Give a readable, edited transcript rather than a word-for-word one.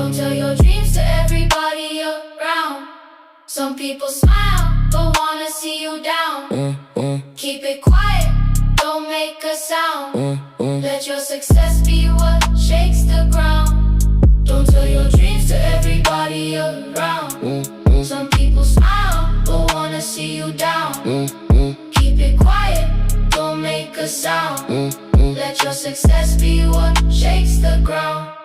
Don't tell your dreams to everybody around. Some people smile, but wanna see you down. Keep it quiet, don't make a sound. Let your success be what shakes the ground. Don't tell your dreams to everybody around. Some people smile, but wanna see you down. Keep it quiet, don't make a sound. Let your success be what shakes the ground.